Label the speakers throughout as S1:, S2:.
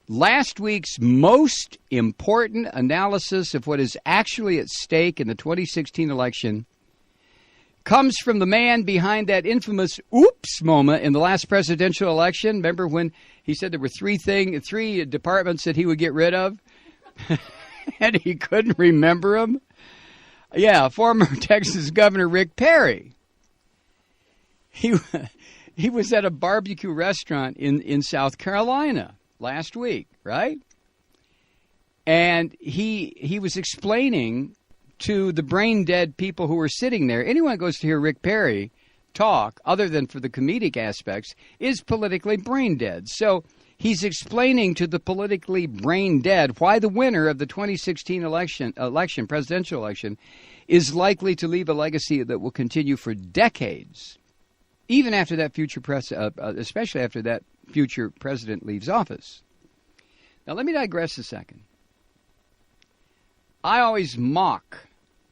S1: last week's most important analysis of what is actually at stake in the 2016 election comes from the man behind that infamous oops moment in the last presidential election. Remember when he said there were three departments that he would get rid of? And he couldn't remember them? Yeah, former Texas Governor Rick Perry. He was at a barbecue restaurant in South Carolina last week, right? And he was explaining to the brain-dead people who were sitting there. Anyone who goes to hear Rick Perry talk, other than for the comedic aspects, is politically brain-dead. So he's explaining to the politically brain-dead why the winner of the 2016 presidential election, is likely to leave a legacy that will continue for decades, even after that especially after that future president leaves office. Now, let me digress a second. I always mock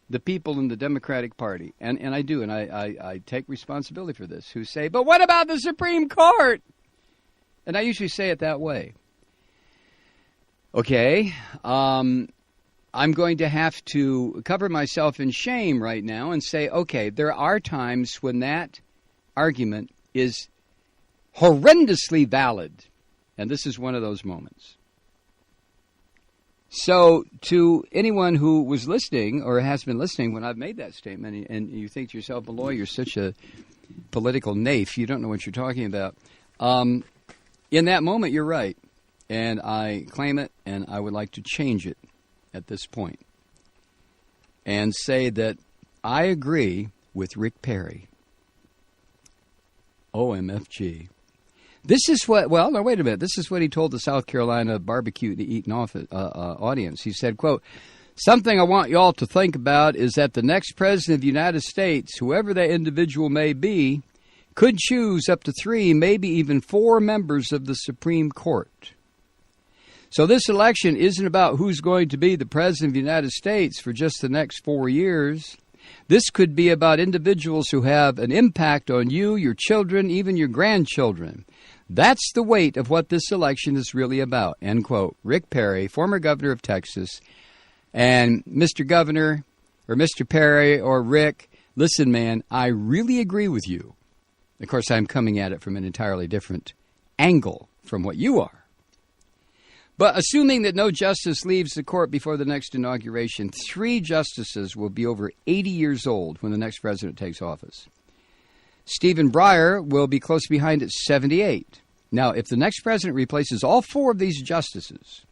S1: the people in the Democratic Party, and I do, and I take responsibility for this, who say, but what about the Supreme Court? And I usually say it that way. Okay, I'm going to have to cover myself in shame right now and say, okay, there are times when that argument is horrendously valid, and this is one of those moments. So to anyone who was listening or has been listening when I've made that statement, and you think to yourself, Malloy, you're such a political naif, you don't know what you're talking about. In that moment, you're right, and I claim it, and I would like to change it at this point and say that I agree with Rick Perry. OMFG. This is what, well, no, wait a minute. This is what he told the South Carolina barbecue to eat audience. He said, quote, something I want you all to think about is that the next president of the United States, whoever that individual may be, could choose up to 3, maybe even 4 members of the Supreme Court. So this election isn't about who's going to be the president of the United States for just the next 4 years. This could be about individuals who have an impact on you, your children, even your grandchildren. That's the weight of what this election is really about, end quote. Rick Perry, former governor of Texas. And Mr. Governor, or Mr. Perry, or Rick, listen, man, I really agree with you. Of course, I'm coming at it from an entirely different angle from what you are. But assuming that no justice leaves the court before the next inauguration, 3 justices will be over 80 years old when the next president takes office. Stephen Breyer will be close behind at 78. Now, if the next president replaces all 4 of these justices,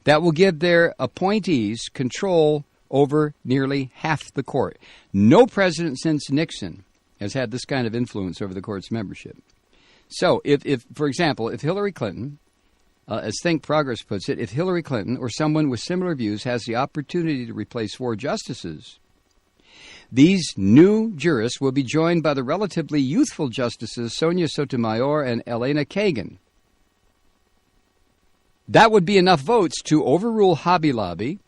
S1: that will give their appointees control over nearly half the court. No president since Nixon has had this kind of influence over the court's membership. So, if for example, if Hillary Clinton, as Think Progress puts it, if Hillary Clinton or someone with similar views has the opportunity to replace 4 justices, these new jurists will be joined by the relatively youthful justices Sonia Sotomayor and Elena Kagan. That would be enough votes to overrule Hobby Lobby.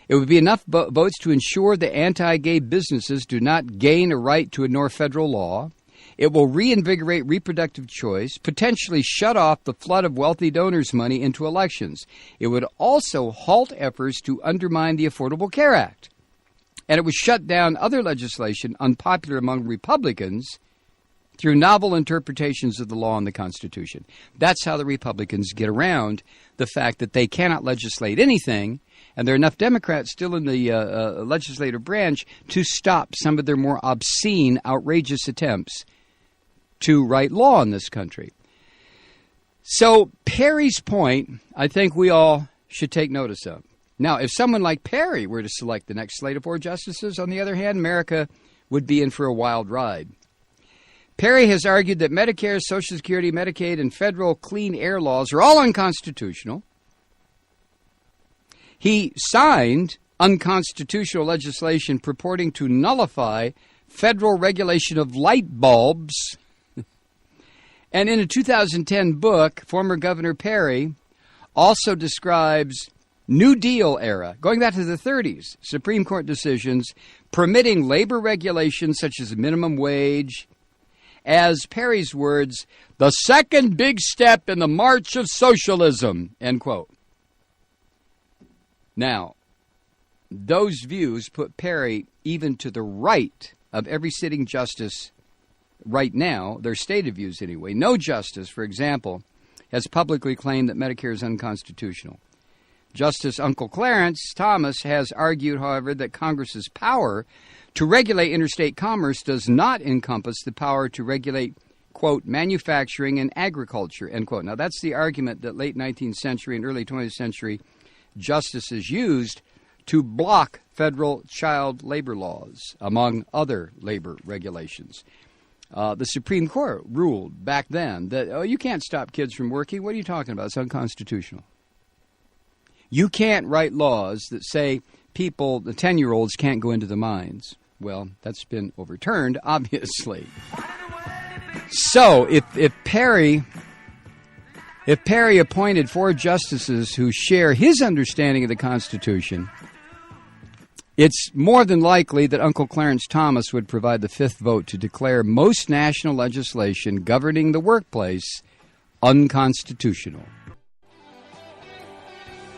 S1: It would be enough votes to ensure that anti-gay businesses do not gain a right to ignore federal law. It will reinvigorate reproductive choice, potentially shut off the flood of wealthy donors' money into elections. It would also halt efforts to undermine the Affordable Care Act. And it would shut down other legislation unpopular among Republicans through novel interpretations of the law and the Constitution. That's how the Republicans get around the fact that they cannot legislate anything, and there are enough Democrats still in the legislative branch to stop some of their more obscene, outrageous attempts to write law in this country. So Perry's point, I think we all should take notice of. Now, if someone like Perry were to select the next slate of 4 justices, on the other hand, America would be in for a wild ride. Perry has argued that Medicare, Social Security, Medicaid, and federal clean air laws are all unconstitutional. He signed unconstitutional legislation purporting to nullify federal regulation of light bulbs. And in a 2010 book, former Governor Perry also describes New Deal era, going back to the 30s, Supreme Court decisions permitting labor regulations such as minimum wage as Perry's words, the second big step in the march of socialism, end quote. Now, those views put Perry even to the right of every sitting justice right now, their stated views anyway. No justice, for example, has publicly claimed that Medicare is unconstitutional. Justice Uncle Clarence Thomas has argued, however, that Congress's power to regulate interstate commerce does not encompass the power to regulate, quote, manufacturing and agriculture, end quote. Now, that's the argument that late 19th century and early 20th century justices used to block federal child labor laws, among other labor regulations. The Supreme Court ruled back then that, oh, you can't stop kids from working. What are you talking about? It's unconstitutional. You can't write laws that say people, the 10-year-olds, can't go into the mines. Well, that's been overturned, obviously. So if Perry appointed 4 justices who share his understanding of the Constitution, it's more than likely that Uncle Clarence Thomas would provide the 5th vote to declare most national legislation governing the workplace unconstitutional.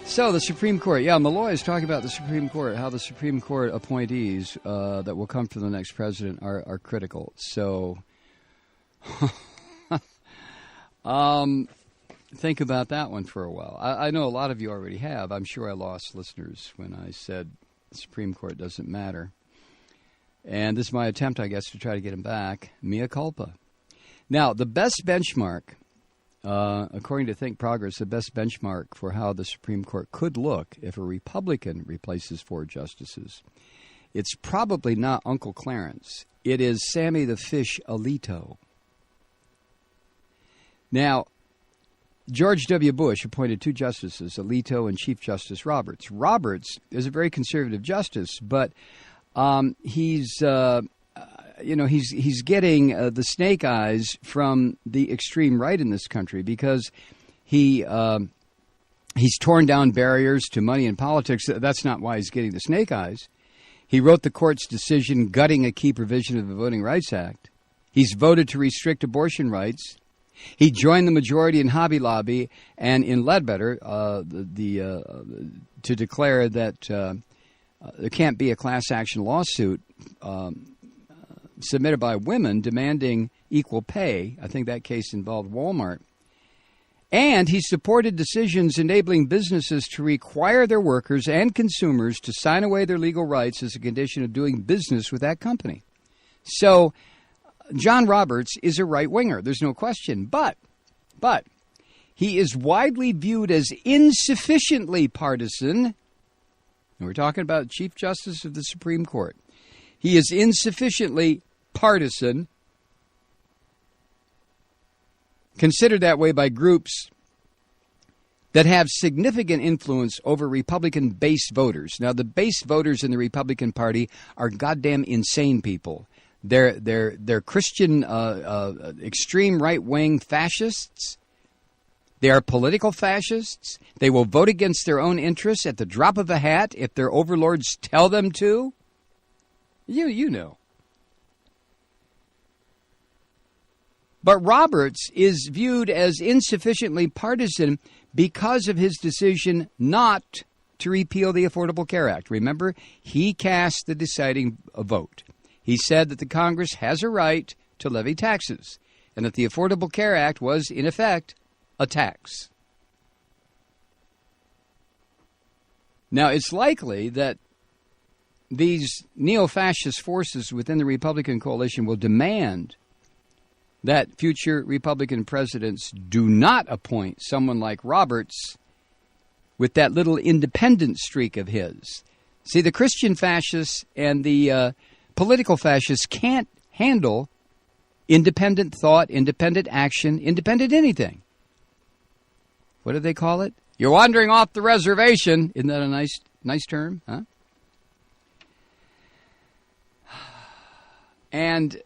S1: So the Supreme Court, Malloy is talking about the Supreme Court, how the Supreme Court appointees that will come from the next president are critical. So think about that one for a while. I know a lot of you already have. I'm sure I lost listeners when I said the Supreme Court doesn't matter. And this is my attempt, I guess, to try to get him back. Mea culpa. Now, the best benchmark, according to Think Progress, the best benchmark for how the Supreme Court could look if a Republican replaces 4 justices, it's probably not Uncle Clarence. It is Sammy the Fish Alito. Now, George W. Bush appointed 2 justices, Alito and Chief Justice Roberts. Roberts is a very conservative justice, but he's getting the snake eyes from the extreme right in this country because he's torn down barriers to money in politics. That's not why he's getting the snake eyes. He wrote the court's decision gutting a key provision of the Voting Rights Act. He's voted to restrict abortion rights. He joined the majority in Hobby Lobby and in Ledbetter to declare that there can't be a class action lawsuit submitted by women demanding equal pay. I think that case involved Walmart. And he supported decisions enabling businesses to require their workers and consumers to sign away their legal rights as a condition of doing business with that company. So John Roberts is a right-winger, there's no question. But he is widely viewed as insufficiently partisan. And we're talking about Chief Justice of the Supreme Court. He is insufficiently partisan, considered that way by groups that have significant influence over Republican base voters. Now, the base voters in the Republican Party are goddamn insane people. They're Christian extreme right-wing fascists. They are political fascists. They will vote against their own interests at the drop of a hat if their overlords tell them to. You know. But Roberts is viewed as insufficiently partisan because of his decision not to repeal the Affordable Care Act. Remember, he cast the deciding vote. He said that the Congress has a right to levy taxes and that the Affordable Care Act was, in effect, a tax. Now, it's likely that these neo-fascist forces within the Republican coalition will demand that future Republican presidents do not appoint someone like Roberts with that little independent streak of his. See, the Christian fascists and the political fascists can't handle independent thought, independent action, independent anything. What do they call it? You're wandering off the reservation. Isn't that a nice term? Huh? And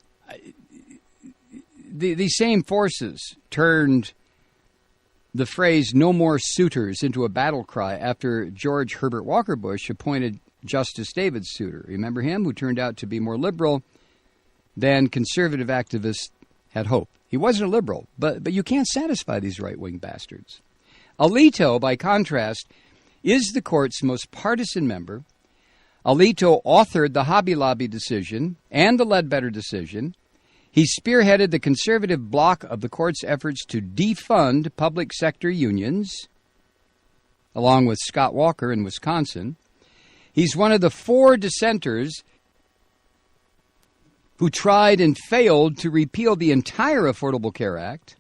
S1: these same forces turned the phrase "no more suitors" into a battle cry after George Herbert Walker Bush appointed Justice David Souter. Remember him, who turned out to be more liberal than conservative activists had hope. He wasn't a liberal, but you can't satisfy these right-wing bastards. Alito, by contrast, is the court's most partisan member. Alito authored the Hobby Lobby decision and the Ledbetter decision. He spearheaded the conservative bloc of the court's efforts to defund public sector unions, along with Scott Walker in Wisconsin. He's one of the 4 dissenters who tried and failed to repeal the entire Affordable Care Act.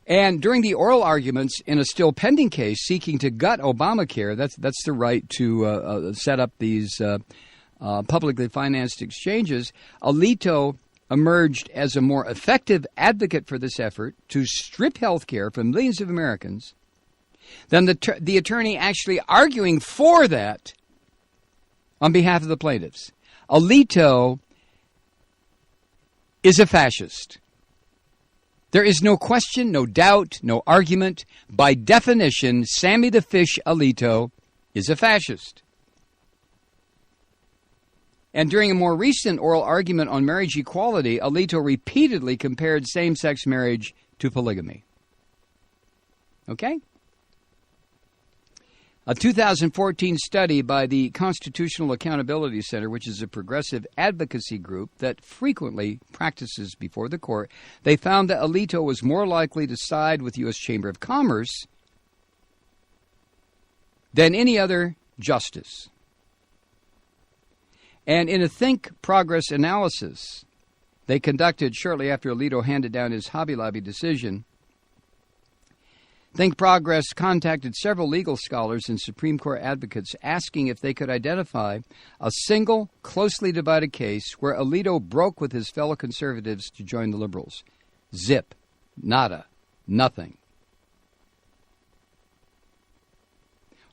S1: And during the oral arguments in a still pending case seeking to gut Obamacare, that's the right to set up these publicly financed exchanges, Alito emerged as a more effective advocate for this effort to strip health care from millions of Americans than the attorney actually arguing for that on behalf of the plaintiffs. Alito is a fascist. There is no question, no doubt, no argument. By definition, Sammy the Fish Alito is a fascist. And during a more recent oral argument on marriage equality, Alito repeatedly compared same-sex marriage to polygamy. Okay? A 2014 study by the Constitutional Accountability Center, which is a progressive advocacy group that frequently practices before the court, they found that Alito was more likely to side with the U.S. Chamber of Commerce than any other justice. And in a Think Progress analysis they conducted shortly after Alito handed down his Hobby Lobby decision, Think Progress contacted several legal scholars and Supreme Court advocates asking if they could identify a single, closely divided case where Alito broke with his fellow conservatives to join the liberals. Zip. Nada. Nothing.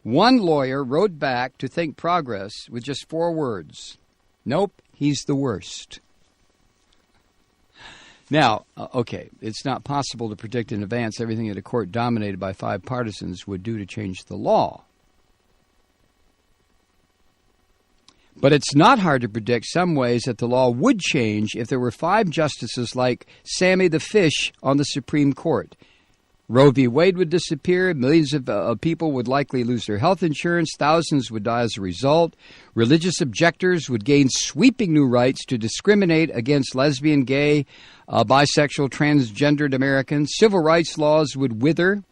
S1: One lawyer wrote back to Think Progress with just 4 words. Nope, he's the worst. Now, okay, it's not possible to predict in advance everything that a court dominated by 5 partisans would do to change the law. But it's not hard to predict some ways that the law would change if there were 5 justices like Sammy the Fish on the Supreme Court. Roe v. Wade would disappear. Millions of people would likely lose their health insurance. Thousands would die as a result. Religious objectors would gain sweeping new rights to discriminate against lesbian, gay, bisexual, transgendered Americans. Civil rights laws would wither,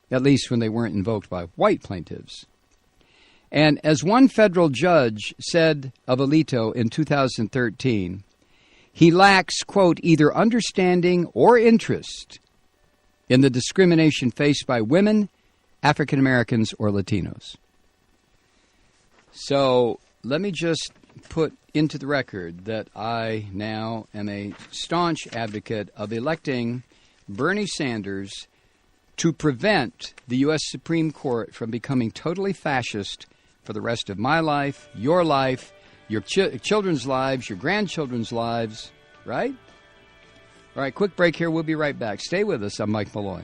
S1: at least when they weren't invoked by white plaintiffs. And as one federal judge said of Alito in 2013, he lacks, quote, either understanding or interest in the discrimination faced by women, African Americans, or Latinos. So let me just put into the record that I now am a staunch advocate of electing Bernie Sanders to prevent the U.S. Supreme Court from becoming totally fascist for the rest of my life, your children's lives, your grandchildren's lives, right? All right, quick break here. We'll be right back. Stay with us. I'm Mike Malloy.